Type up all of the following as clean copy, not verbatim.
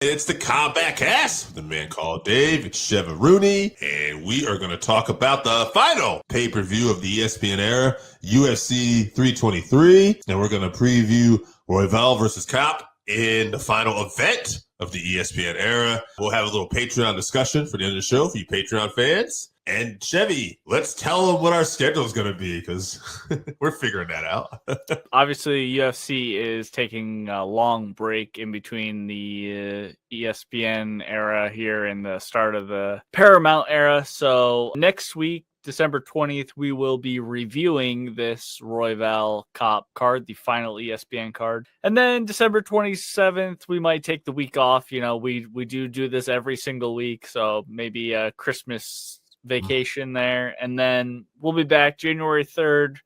It's the Combatcast with the man called Dave. It's Chevy, and we are going to talk about the final pay-per-view of the ESPN era, UFC 323, and we're going to preview Royval versus Kape in the final event of the ESPN era. We'll have a little Patreon discussion for the end of the show for you Patreon fans. And Chevy, let's tell them what our schedule is going to be because we're figuring that out. Obviously, UFC is taking a long break in between the ESPN era here and the start of the Paramount era. So next week, December 20th, we will be reviewing this Royval Kape card, the final ESPN card. And then December 27th, we might take the week off. You know, we do this every single week. So maybe a Christmas vacation there, and then we'll be back January 3rd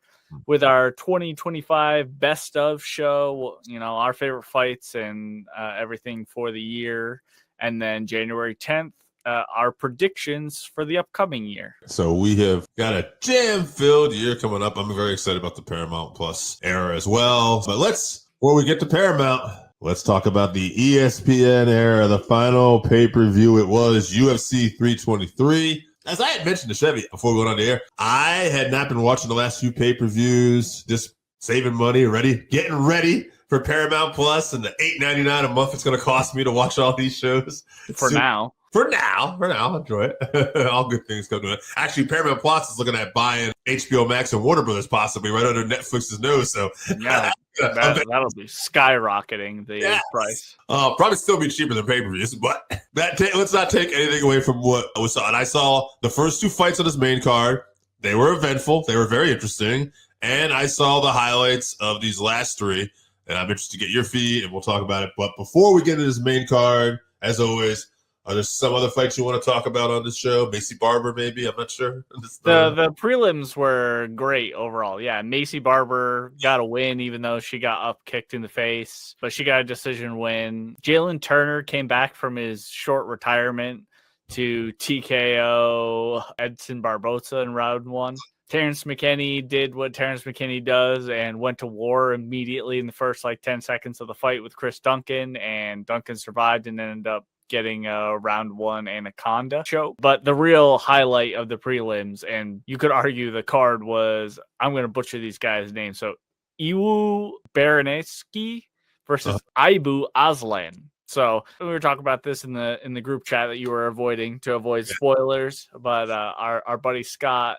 with our 2025 best of show, you know, our favorite fights and everything for the year, and then January 10th our predictions for the upcoming year. So we have got a jam-filled year coming up. I'm very excited about the Paramount Plus era as well. But before we get to Paramount, let's talk about the ESPN era, the final pay-per-view. It was UFC 323. As I had mentioned to Chevy before we went on the air, I had not been watching the last few pay-per-views, just saving money, getting ready for Paramount Plus and the $8.99 a month it's going to cost me to watch all these shows. For now, enjoy it. All good things come to it. Actually, Paramount Plus is looking at buying HBO Max and Warner Brothers possibly right under Netflix's nose. So yeah, that'll be skyrocketing the price. Probably still be cheaper than pay-per-views, but let's not take anything away from what we saw. And I saw the first two fights on this main card. They were eventful. They were very interesting. And I saw the highlights of these last three. And I'm interested to get your feed, and we'll talk about it. But before we get into this main card, as always, are there some other fights you want to talk about on this show? Macy Barber, maybe? I'm not sure. The prelims were great overall. Yeah, Macy Barber got a win, even though she got up kicked in the face. But she got a decision win. Jalen Turner came back from his short retirement to TKO Edson Barboza in round one. Terrence McKinney did what Terrence McKinney does and went to war immediately in the first 10 seconds of the fight with Chris Duncan, and Duncan survived and ended up getting a round one Anaconda choke. But the real highlight of the prelims, and you could argue the card, was, I'm going to butcher these guys' names, so Iwu Baranetsky versus Aibu Aslan. So we were talking about this in the group chat that you were avoiding to avoid spoilers, but our buddy Scott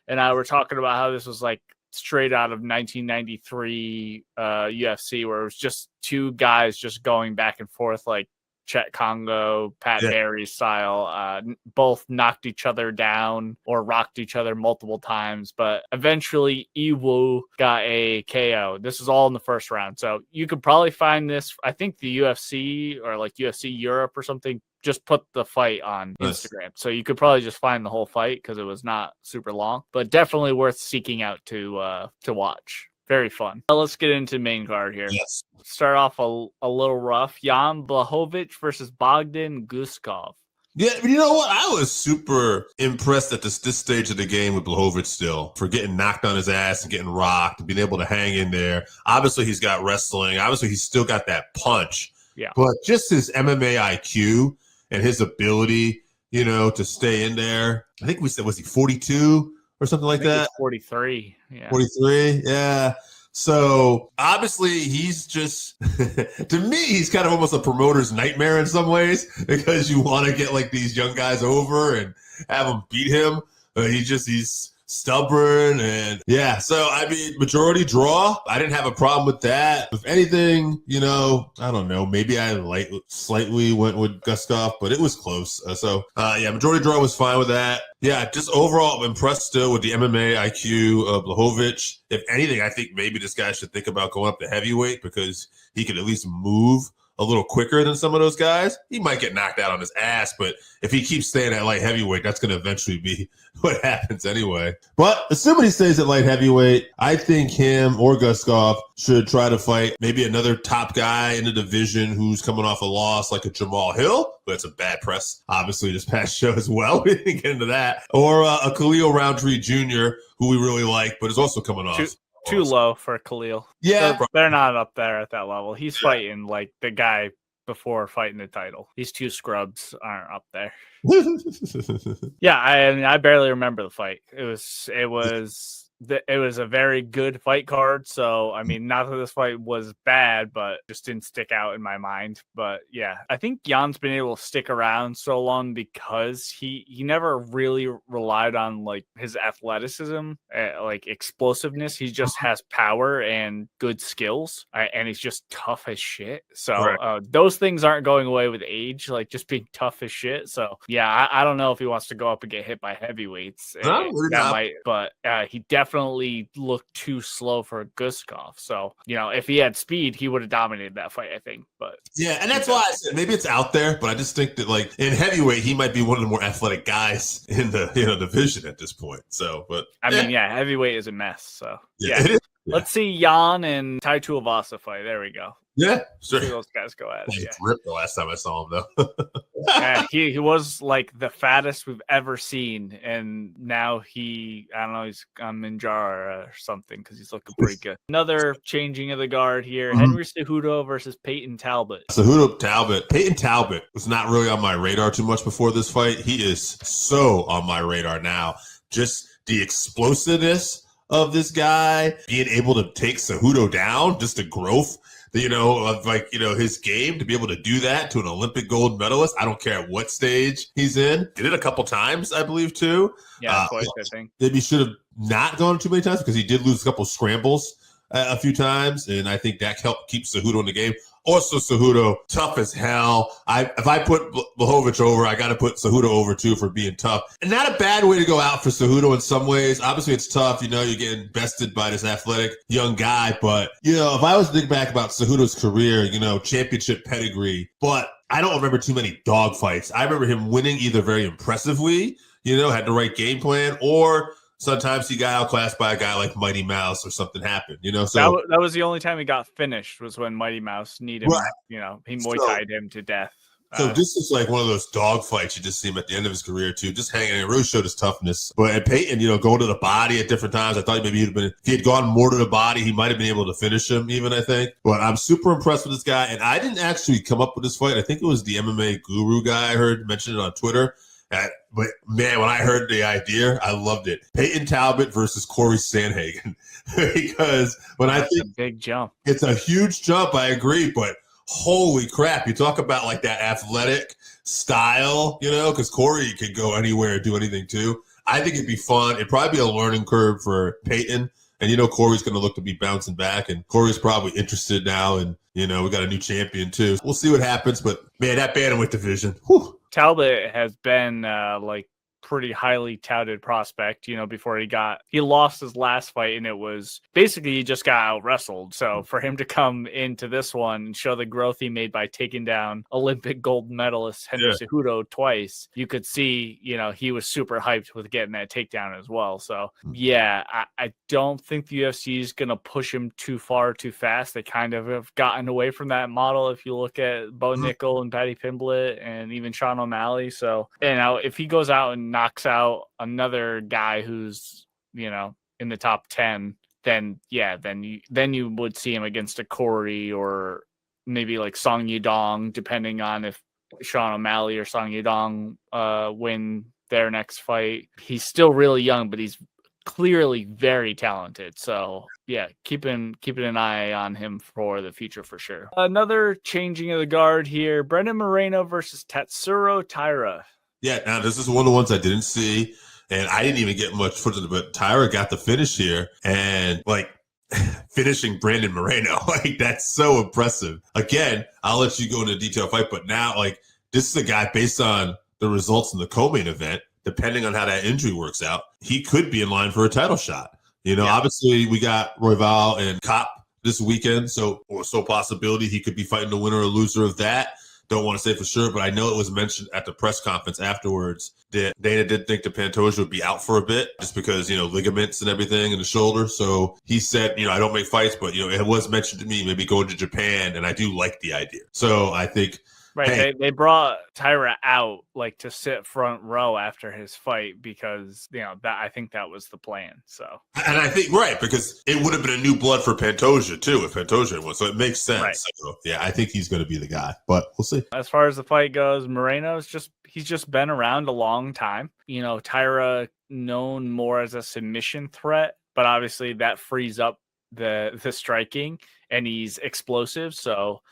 and I were talking about how this was straight out of 1993 UFC, where it was just two guys just going back and forth like Chet Congo, Pat Barry style. Both knocked each other down or rocked each other multiple times, but eventually Iwu got a KO. This is all in the first round. So you could probably find this, I think the UFC or UFC Europe or something just put the fight on Instagram. So you could probably just find the whole fight because it was not super long, but definitely worth seeking out to watch. Very fun. Let's get into main card here. Yes. Start off a little rough. Jan Blachowicz versus Bogdan Guskov. Yeah, but you know what? I was super impressed at this stage of the game with Blachowicz still for getting knocked on his ass and getting rocked and being able to hang in there. Obviously, he's got wrestling. Obviously, he's still got that punch. Yeah. But just his MMA IQ and his ability, to stay in there. I think we said, was he 42 or something like that? 43. Yeah. 43. Yeah. So obviously he's just, to me, he's kind of almost a promoter's nightmare in some ways because you want to get these young guys over and have them beat him. He's stubborn and so I mean, majority draw. I didn't have a problem with that. If anything, I don't know, maybe I slightly went with Guskov, but it was close. Majority draw was fine with that. Yeah, just overall impressed still with the MMA IQ of Blachowicz. If anything, I think maybe this guy should think about going up to heavyweight because he could at least move a little quicker than some of those guys. He might get knocked out on his ass, but if he keeps staying at light heavyweight, that's going to eventually be what happens anyway. But assuming he stays at light heavyweight, I think him or Guskov should try to fight maybe another top guy in the division who's coming off a loss like a Jamal Hill, but it's a bad press, obviously, this past show as well. We didn't get into that. Or a Khalil Roundtree Jr., who we really like, but is also coming off. Too low for Khalil. Yeah. They're not up there at that level. He's fighting the guy before fighting the title. These two scrubs aren't up there. Yeah, I barely remember the fight. It was a very good fight card. So, I mean, not that this fight was bad, but just didn't stick out in my mind. But yeah, I think Jan's been able to stick around so long because he never really relied on like his athleticism, like explosiveness. He just has power and good skills, and he's just tough as shit. So those things aren't going away with age, like just being tough as shit. So yeah, I don't know if he wants to go up and get hit by heavyweights. But he definitely looked too slow for Guskov. So, if he had speed, he would have dominated that fight, I think. But yeah, and that's why I said maybe it's out there, but I just think that like in heavyweight, he might be one of the more athletic guys in the division at this point. So, but I mean, heavyweight is a mess. So yeah. Let's see Jan and Tai Tuivasa fight. There we go. Yeah, sure. See those guys go at it. He ripped the last time I saw him, though. He was like the fattest we've ever seen, and now I don't know, he's on Minjara or something because he's looking pretty good. Another changing of the guard here: Henry Cejudo versus Peyton Talbot. Peyton Talbot was not really on my radar too much before this fight. He is so on my radar now. Just the explosiveness of this guy, being able to take Cejudo down, just the growth, of his game, to be able to do that to an Olympic gold medalist. I don't care at what stage he's in. Did it a couple times, I believe, too. Yeah, twice, I think. Maybe he should have not gone too many times because he did lose a couple scrambles a few times, and I think that helped keep Cejudo in the game. Also, Cejudo, tough as hell. If I put Blachowicz over, I got to put Cejudo over, too, for being tough. And not a bad way to go out for Cejudo in some ways. Obviously, it's tough. You're getting bested by this athletic young guy. But, if I was to think back about Cejudo's career, championship pedigree, but I don't remember too many dogfights. I remember him winning either very impressively, had the right game plan, or sometimes he got outclassed by a guy like Mighty Mouse or something happened, So that was the only time he got finished was when Mighty Mouse needed him. Right. He Muay Thai'd him to death. So this is like one of those dog fights you just see him at the end of his career too, just hanging. It really showed his toughness. But at Peyton, going to the body at different times, I thought maybe if he had gone more to the body, he might have been able to finish him even, I think. But I'm super impressed with this guy. And I didn't actually come up with this fight. I think it was the MMA Guru guy I heard mention it on Twitter. But man, when I heard the idea, I loved it. Peyton Talbot versus Corey Sandhagen. Because that's a big jump. It's a huge jump, I agree, but holy crap, you talk about like that athletic style, because Corey could go anywhere, do anything too. I think it'd be fun. It'd probably be a learning curve for Peyton. And Corey's going to look to be bouncing back, and Corey's probably interested now, and we got a new champion too. We'll see what happens, but man, that bantamweight division, whew. Talbot has been pretty highly touted prospect, before he lost his last fight, and it was basically he just got out wrestled. So for him to come into this one and show the growth he made by taking down Olympic gold medalist Henry Cejudo twice, you could see, he was super hyped with getting that takedown as well. So yeah, I don't think the UFC is going to push him too far too fast. They kind of have gotten away from that model. If you look at Bo Nickel and Paddy Pimblett and even Sean O'Malley. So, if he goes out and knocks out another guy who's, in the top 10, then you would see him against a Corey or maybe like Song Yudong, depending on if Sean O'Malley or Song Yudong win their next fight. He's still really young, but he's clearly very talented. So yeah, keeping an eye on him for the future for sure. Another changing of the guard here: Brendan Moreno versus Tatsuro Taira. Yeah, now this is one of the ones I didn't see, and I didn't even get much footage, but Taira got the finish here, and finishing Brandon Moreno, that's so impressive. Again, I'll let you go into detail fight, but now this is a guy based on the results in the co-main event. Depending on how that injury works out, he could be in line for a title shot. Obviously we got Royval and Kape this weekend, so possibility he could be fighting the winner or loser of that. Don't want to say for sure, but I know it was mentioned at the press conference afterwards that Dana did think the Pantoja would be out for a bit just because, ligaments and everything in the shoulder. So he said, I don't make fights, but, it was mentioned to me maybe going to Japan, and I do like the idea. So I think Right. Hey, They brought Tyra out like to sit front row after his fight because, that I think that was the plan. So, and I think, right, because it would have been a new blood for Pantoja, too, if Pantoja had won. So it makes sense. Right. So, yeah, I think he's going to be the guy, but we'll see. As far as the fight goes, he's just been around a long time. Tyra known more as a submission threat, but obviously that frees up the striking, and he's explosive. So,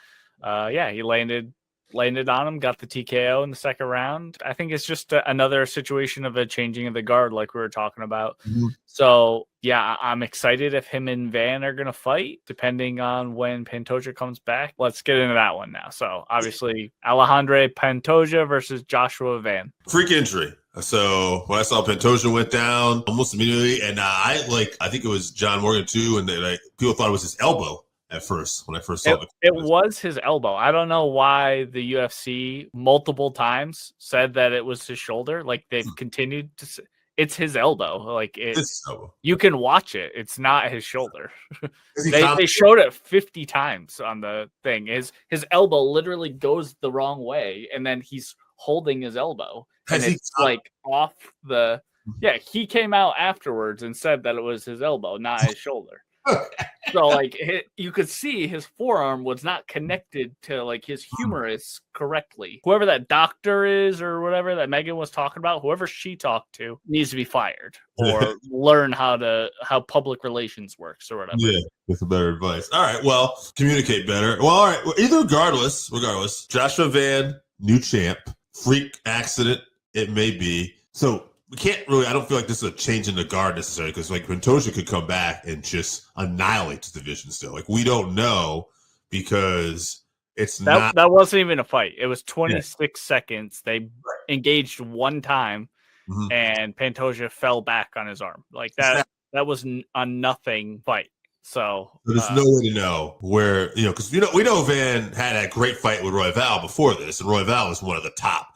he landed on him, got the TKO in the second round. I think it's just another situation of a changing of the guard, like we were talking about. Mm-hmm. So, yeah, I'm excited if him and Van are going to fight, depending on when Pantoja comes back. Let's get into that one now. So, obviously, Alejandro Pantoja versus Joshua Van. Freak injury. So when I saw Pantoja went down almost immediately, and I think it was John Morgan too, and people thought it was his elbow at first when I first saw it. It was his elbow. I don't know why the UFC multiple times said that it was his shoulder. Like they've continued to say it's his elbow. Like you can watch it. It's not his shoulder. They showed it 50 times on the thing. His elbow literally goes the wrong way, and then he's holding his elbow, and it's like off the. Yeah, he came out afterwards and said that it was his elbow, not his shoulder. So like you could see his forearm was not connected to like his humerus correctly. Whoever that doctor is or whatever that Megan was talking about, whoever she talked to needs to be fired or learn how public relations works or whatever. Yeah, with better advice. All right, well, communicate better. Well, all right. Well, regardless, Joshua Van, new champ, freak accident it may be. So we can't really, I don't feel like this is a change in the guard necessarily, because like Pantoja could come back and just annihilate the division still. Like we don't know because it's not. That wasn't even a fight. It was 26 seconds. They engaged one time and Pantoja fell back on his arm. Like that was a nothing fight. So there's no way to know where, because we know Van had a great fight with Royval before this, and Royval was one of the top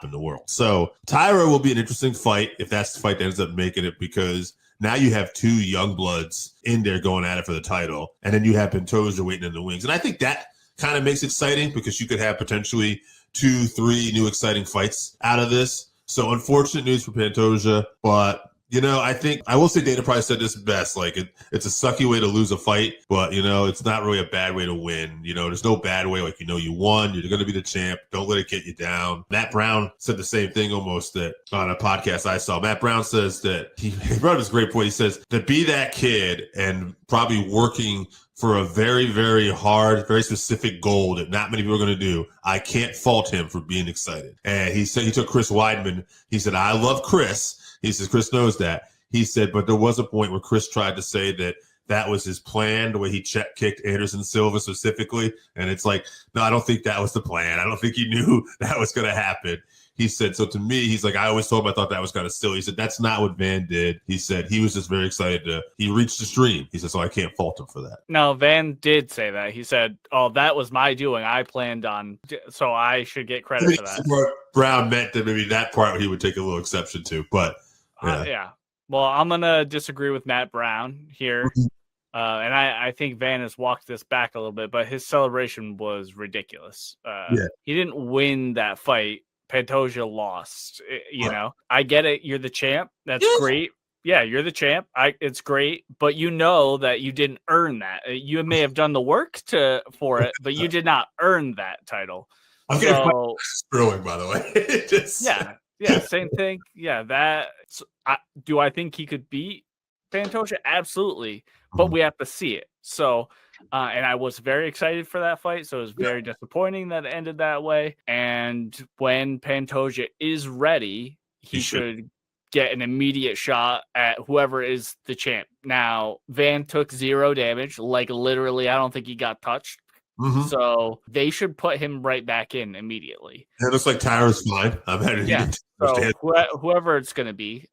in the world. So Tyra will be an interesting fight if that's the fight that ends up making it, because now you have two young bloods in there going at it for the title, and then you have Pantoja waiting in the wings. And I think that kind of makes it exciting because you could have potentially 2-3 new exciting fights out of this. So unfortunate news for Pantoja, but I think I will say Dana probably said this best. Like it's a sucky way to lose a fight, but it's not really a bad way to win. There's no bad way. Like you won. You're going to be the champ. Don't let it get you down. Matt Brown said the same thing almost that on a podcast I saw. Matt Brown says that he brought up this great point. He says to be that kid and probably working for a very, very hard, very specific goal that not many people are going to do. I can't fault him for being excited. And he said he took Chris Weidman. He said, I love Chris. He says, Chris knows that. He said, but there was a point where Chris tried to say that was his plan, the way he kicked Anderson Silva specifically. And it's like, no, I don't think that was the plan. I don't think he knew that was going to happen. He said, so to me, he's like, I always told him I thought that was kind of silly. He said, that's not what Van did. He said he was just very excited he reached the stream. He said, so I can't fault him for that. No, Van did say that. He said, oh, that was my doing. I planned on, so I should get credit for that. Brown meant that maybe that part he would take a little exception to, but yeah. Well, I'm going to disagree with Matt Brown here. And I think Van has walked this back a little bit, but his celebration was ridiculous. He didn't win that fight. Pantoja lost, I get it. You're the champ. That's great. Yeah, you're the champ. It's great, but that you didn't earn that. You may have done the work for it, but you did not earn that title. I'm getting Sterling, by the way. Yeah, same thing. Yeah, do I think he could beat Pantoja? Absolutely, but we have to see it. So, and I was very excited for that fight, so it was very disappointing that it ended that way. And when Pantoja is ready, he should get an immediate shot at whoever is the champ. Now, Van took 0 damage, like literally, I don't think he got touched. So they should put him right back in immediately. It looks like Tyra's fine. So whoever it's going to be,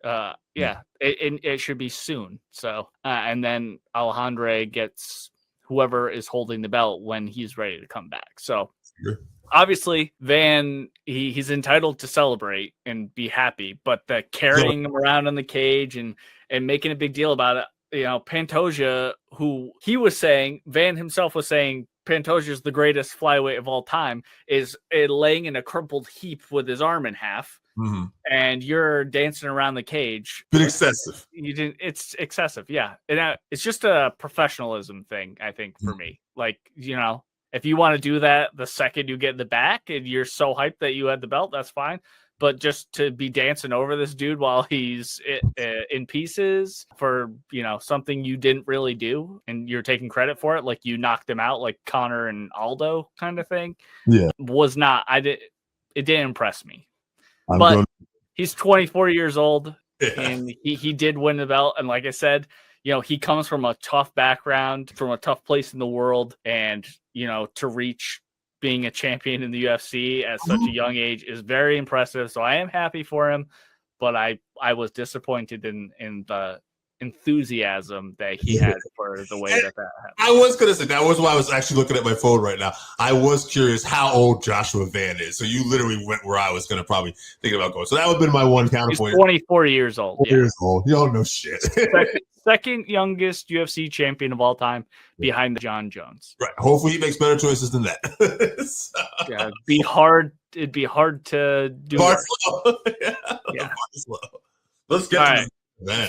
it should be soon. So, and then Alejandro gets whoever is holding the belt when he's ready to come back. So obviously Van, he's entitled to celebrate and be happy, but the carrying him around in the cage and making a big deal about it, Pantoja, who he was saying, Van himself was saying, Pantoja's the greatest flyweight of all time, is laying in a crumpled heap with his arm in half, and you're dancing around the cage. Bit excessive. It's excessive, yeah. And it's just a professionalism thing, I think, for me. Like, if you want to do that the second you get in the back and you're so hyped that you had the belt, that's fine. But just to be dancing over this dude while he's in pieces for, something you didn't really do and you're taking credit for it, like you knocked him out like Conor and Aldo kind of thing, was not, it didn't impress me. He's 24 years old and he did win the belt. And like I said, he comes from a tough background, from a tough place in the world. And, to reach being a champion in the UFC at such a young age is very impressive. So I am happy for him, but I was disappointed in the enthusiasm that he had for the way that happened. I was going to say, that was why I was actually looking at my phone right now. I was curious how old Joshua Van is. So you literally went where I was going to probably think about going. So that would have been my one counterpoint. He's 24 years old. Years old. You don't know shit. Second youngest UFC champion of all time behind John Jones. Right. Hopefully he makes better choices than that. Yeah, it'd be hard to do. Yeah. Let's get to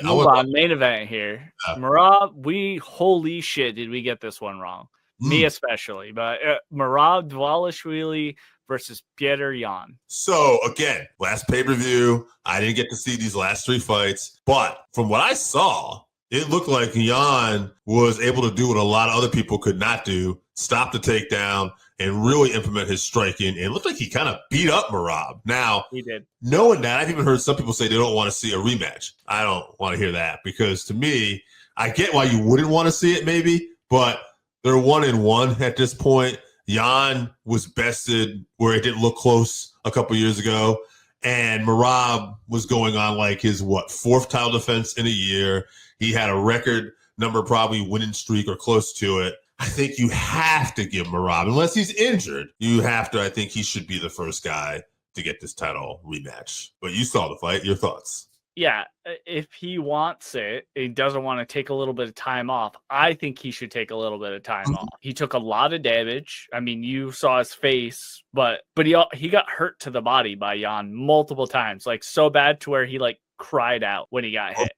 Move on. Main event here. Merab, holy shit, did we get this one wrong? Me especially. But Merab Dvalishvili versus Petr Yan. So, again, last pay-per-view, I didn't get to see these last 3 fights. But from what I saw, it looked like Yan was able to do what a lot of other people could not do, stop the takedown, and really implement his striking. And it looked like he kind of beat up Merab. Now, he did. Knowing that, I've even heard some people say they don't want to see a rematch. I don't want to hear that because to me, I get why you wouldn't want to see it maybe, but they're 1-1 at this point. Yan was bested where it didn't look close a couple years ago. And Merab was going on like his, 4th title defense in a year. He had a record number, probably winning streak or close to it. I think you have to give Merab, unless he's injured, I think he should be the first guy to get this title rematch. But you saw the fight. Your thoughts? Yeah, if he wants it, he doesn't want to take a little bit of time off. I think he should take a little bit of time off. He took a lot of damage. I mean, you saw his face, but he got hurt to the body by Yan multiple times, like so bad to where he cried out when he got hit.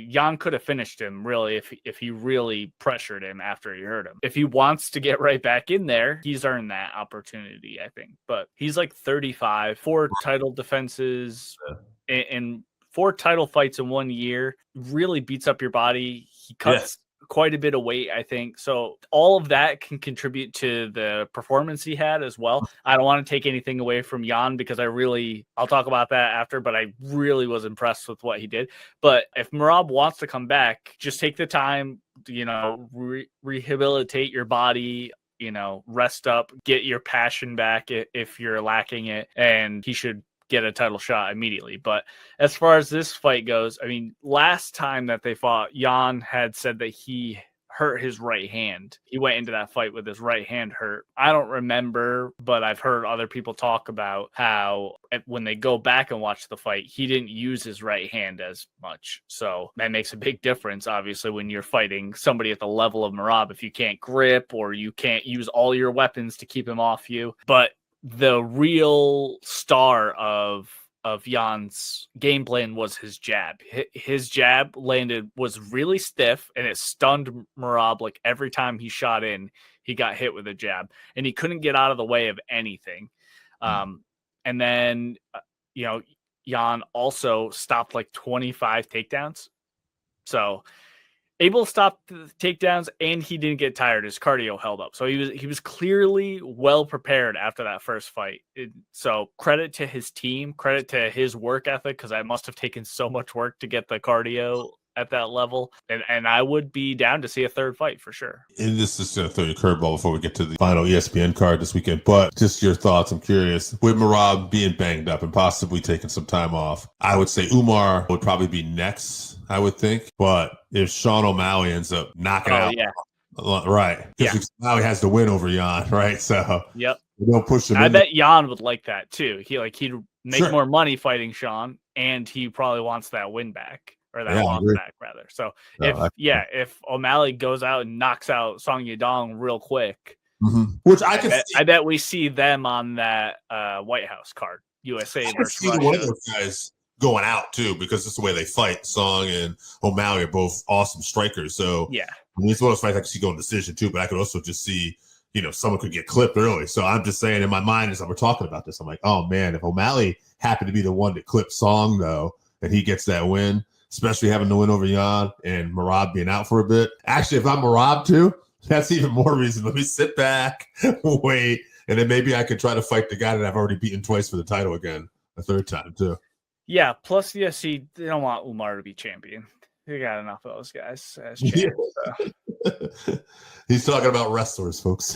Yan could have finished him really if he really pressured him after he hurt him. If he wants to get right back in there, he's earned that opportunity, I think. But he's 35, 4 title defenses and 4 title fights in 1 year, really beats up your body. He cuts quite a bit of weight, I think. So all of that can contribute to the performance he had as well. I don't want to take anything away from Yan because I'll talk about that after, but I really was impressed with what he did. But if Merab wants to come back, just take the time, rehabilitate your body, rest up, get your passion back if you're lacking it, and he should get a title shot immediately. But as far as this fight goes, I mean, last time that they fought, Yan had said that he hurt his right hand. He went into that fight with his right hand hurt. I don't remember, but I've heard other people talk about how when they go back and watch the fight, he didn't use his right hand as much. So that makes a big difference, obviously, when you're fighting somebody at the level of Merab, if you can't grip or you can't use all your weapons to keep him off you. But the real star of Jan's game plan was his jab. His jab was really stiff, and it stunned Merab. Every time he shot in, he got hit with a jab, and he couldn't get out of the way of anything. And then, Yan also stopped 25 takedowns. So able to stop the takedowns, and he didn't get tired. His cardio held up. So he was clearly well prepared after that first fight. So credit to his team, credit to his work ethic, because I must have taken so much work to get the cardio at that level. And I would be down to see a third fight for sure. And this is going to throw your curveball before we get to the final ESPN card this weekend. But just your thoughts, I'm curious. With Merab being banged up and possibly taking some time off, I would say Umar would probably be next, I would think. But if Sean O'Malley ends up knocking out, right. Because O'Malley has to win over Yan, right? So don't push him. I bet Yan would like that too. He'd make more money fighting Sean, and he probably wants that win back. Or that loss back, rather. So if O'Malley goes out and knocks out Song Yadong real quick, Which I can see. I bet we see them on that White House card. USA versus Russia. One of those guys going out too, because it's the way they fight. Song and O'Malley are both awesome strikers. So yeah, I mean, it's one of those fights I could see going decision too, but I could also just see, someone could get clipped early. So I'm just saying in my mind as we're talking about this, I'm like, oh man, if O'Malley happened to be the one that clipped Song though, and he gets that win, especially having the win over Jan and Merab being out for a bit. Actually, if I'm Merab too, that's even more reason. Let me sit back, wait, and then maybe I could try to fight the guy that I've already beaten twice for the title again, a third time too. Yeah, plus the UFC, they don't want Umar to be champion. They got enough of those guys as champions. So. He's talking about wrestlers, folks.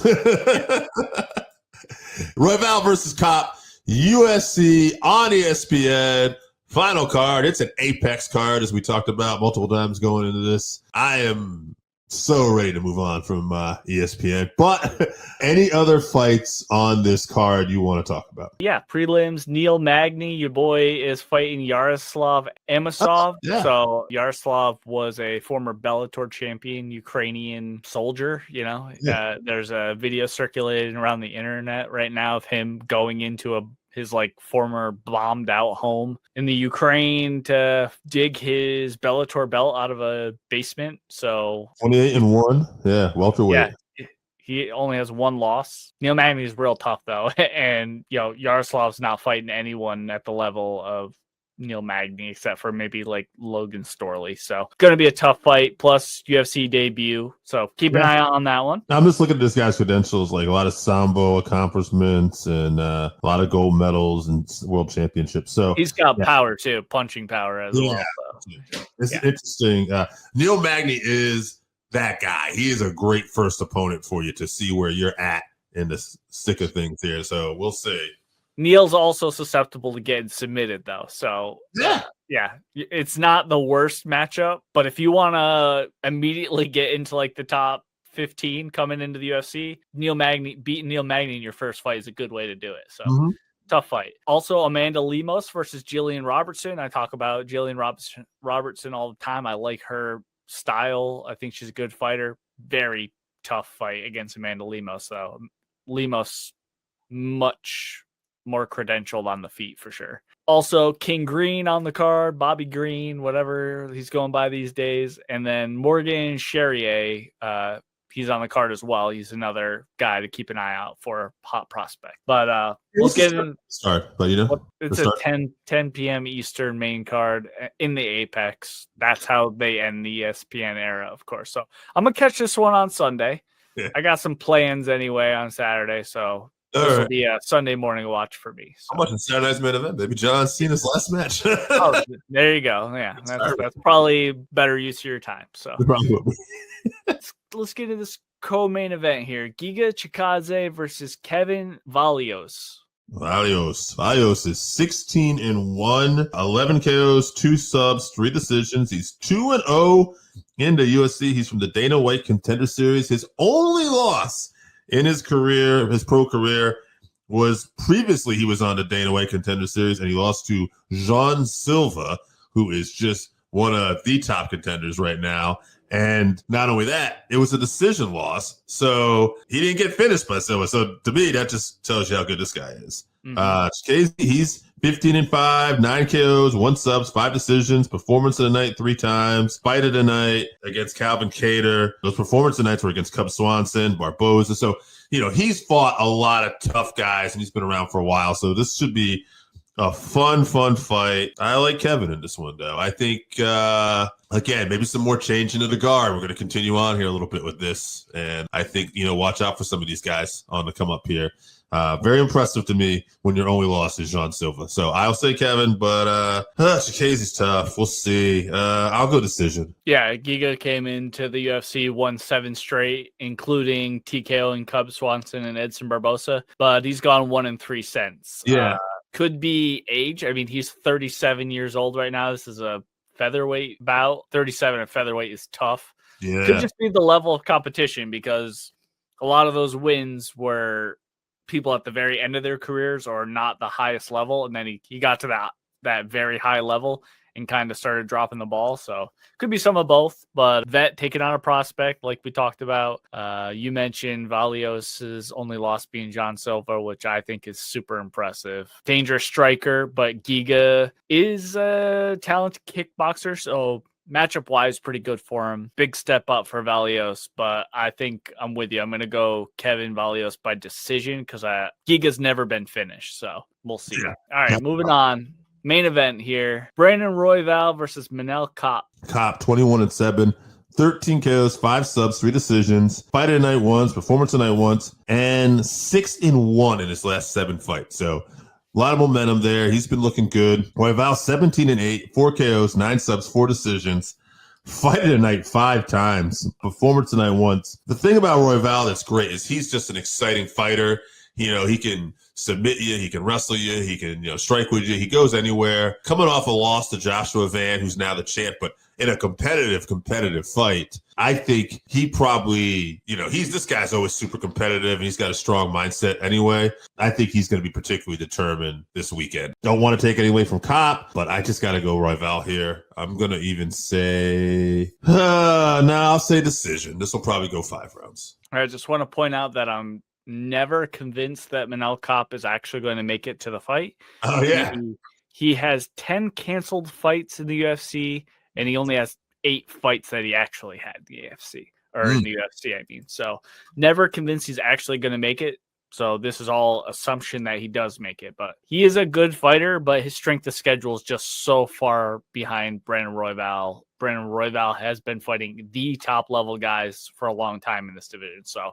Royval versus Kape, UFC on ESPN. Final card. It's an Apex card, as we talked about multiple times going into this. I am so ready to move on from ESPN. But any other fights on this card you want to talk about? Yeah, prelims. Neil Magny, your boy, is fighting Yaroslav Amosov. Yeah. So Yaroslav was a former Bellator champion, Ukrainian soldier. There's a video circulating around the internet right now of him going into his former bombed out home in the Ukraine to dig his Bellator belt out of a basement. So 28-1. Yeah. Welterweight. Yeah. He only has one loss. Neil Magny is real tough though. And, Yaroslav's not fighting anyone at the level of Neil Magny except for maybe Logan Storley. So going to be a tough fight, plus UFC debut. So keep an eye on that one. I'm just looking at this guy's credentials, a lot of Sambo accomplishments and a lot of gold medals and world championships. So he's got power too, punching power as well. So. It's interesting. Neil Magny is that guy. He is a great first opponent for you to see where you're at in the thick of things here. So we'll see. Neil's also susceptible to getting submitted, though. So, yeah, it's not the worst matchup. But if you want to immediately get into the top 15 coming into the UFC, beating Neil Magny in your first fight is a good way to do it. So, tough fight. Also, Amanda Lemos versus Jillian Robertson. I talk about Jillian Robertson all the time. I like her style. I think she's a good fighter. Very tough fight against Amanda Lemos, though. Lemos, much more credentialed on the feet for sure. Also, King Green on the card, Bobby Green, whatever he's going by these days. And then Morgan Charriere, he's on the card as well. He's another guy to keep an eye out for, hot prospect. But we'll get in. It's a 10 p.m. Eastern main card in the Apex. That's how they end the ESPN era, of course. So I'm going to catch this one on Sunday. Yeah. I got some plans anyway on Saturday, so this will be a Sunday morning watch for me. So. I'm watching Saturday's main event. Maybe John Cena's last match. Oh, there you go. Yeah, that's probably better use of your time. So let's get into this co-main event here. Giga Chikadze versus Kevin Vallejos. Vallejos is 16-1, 11 KOs, 2 subs, 3 decisions. He's 2-0 in the UFC. He's from the Dana White Contender Series. His only loss in his career, his pro career, was previously he was on the Dana White Contender Series, and he lost to Jean Silva, who is just one of the top contenders right now. And not only that, it was a decision loss. So he didn't get finished by Silva. So to me, that just tells you how good this guy is. Chikadze, he's 15-5, 9 KOs, 1 subs, 5 decisions, performance of the night 3 times, fight of the night against Calvin Kattar. Those performance of the nights were against Cub Swanson, Barboza. So, he's fought a lot of tough guys, and he's been around for a while. So this should be a fun fight. I like Kevin in this one, though. I think, again, maybe some more change into the guard. We're going to continue on here a little bit with this. And I think, watch out for some of these guys on the come up here. Very impressive to me when your only loss is Jean Silva. So I'll say Kevin, but Chikadze's tough. We'll see. I'll go decision. Yeah, Giga came into the UFC, won 7 straight, including TKO and Cub Swanson and Edson Barboza. But he's gone 1-3 since. Yeah. Could be age. I mean, he's 37 years old right now. This is a featherweight bout. 37 at featherweight is tough. Yeah. Could just be the level of competition, because a lot of those wins were people at the very end of their careers or not the highest level. And then he got to that very high level and kind of started dropping the ball. So could be some of both, but vet taking on a prospect like we talked about. You mentioned Vallejos' only loss being John Silva, which I think is super impressive. Dangerous striker, but Giga is a talented kickboxer, so matchup wise, pretty good for him. Big step up for Vallejos, but I think I'm with you. I'm going to go Kevin Vallejos by decision because Giga's never been finished, so we'll see. Yeah. All right, moving on. Main event here. Brandon Royval versus Manel Kape. Kape, 21-7, 13 KOs, 5 subs, 3 decisions, fight at night once, performance at night once, and 6-1 in his last 7 fights. So a lot of momentum there. He's been looking good. Royval, 17-8, 4 KOs, 9 subs, 4 decisions. Fight at night 5 times. Performance tonight once. The thing about Royval that's great is he's just an exciting fighter. You know, he can submit you, he can wrestle you, he can, strike with you. He goes anywhere. Coming off a loss to Joshua Van, who's now the champ, but in a competitive fight, I think he probably, this guy's always super competitive and he's got a strong mindset anyway. I think he's going to be particularly determined this weekend. Don't want to take it away from Kape, but I just got to go Royval here. I'm going to even say, I'll say decision. This will probably go 5 rounds. I just want to point out that I'm never convinced that Manel Kape is actually going to make it to the fight. Oh, yeah. He has 10 canceled fights in the UFC, and he only has 8 fights that he actually had in the AFC, or in the UFC, I mean. So never convinced he's actually going to make it. So this is all assumption that he does make it. But he is a good fighter, but his strength of schedule is just so far behind Brandon Royval. Brandon Royval has been fighting the top-level guys for a long time in this division. So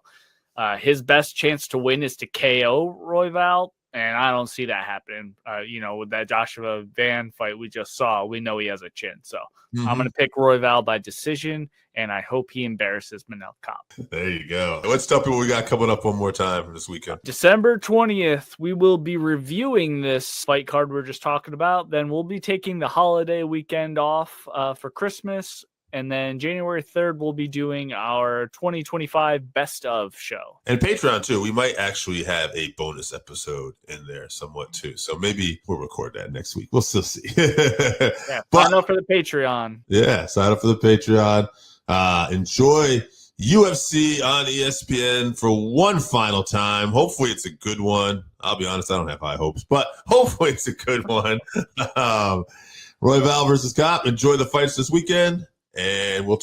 his best chance to win is to KO Royval, and I don't see that happening. With that Joshua Van fight we just saw, we know he has a chin. So I'm going to pick Royval by decision, and I hope he embarrasses Manel Kape. There you go. Let's tell people we got coming up one more time this weekend. December 20th, we will be reviewing this fight card we're just talking about. Then we'll be taking the holiday weekend off for Christmas. And then January 3rd, we'll be doing our 2025 best of show. And Patreon, too. We might actually have a bonus episode in there somewhat, too. So maybe we'll record that next week. We'll still see. Sign up for the Patreon. Yeah, sign up for the Patreon. Enjoy UFC on ESPN for one final time. Hopefully it's a good one. I'll be honest, I don't have high hopes, but hopefully it's a good one. Royval versus Kape. Enjoy the fights this weekend. And we'll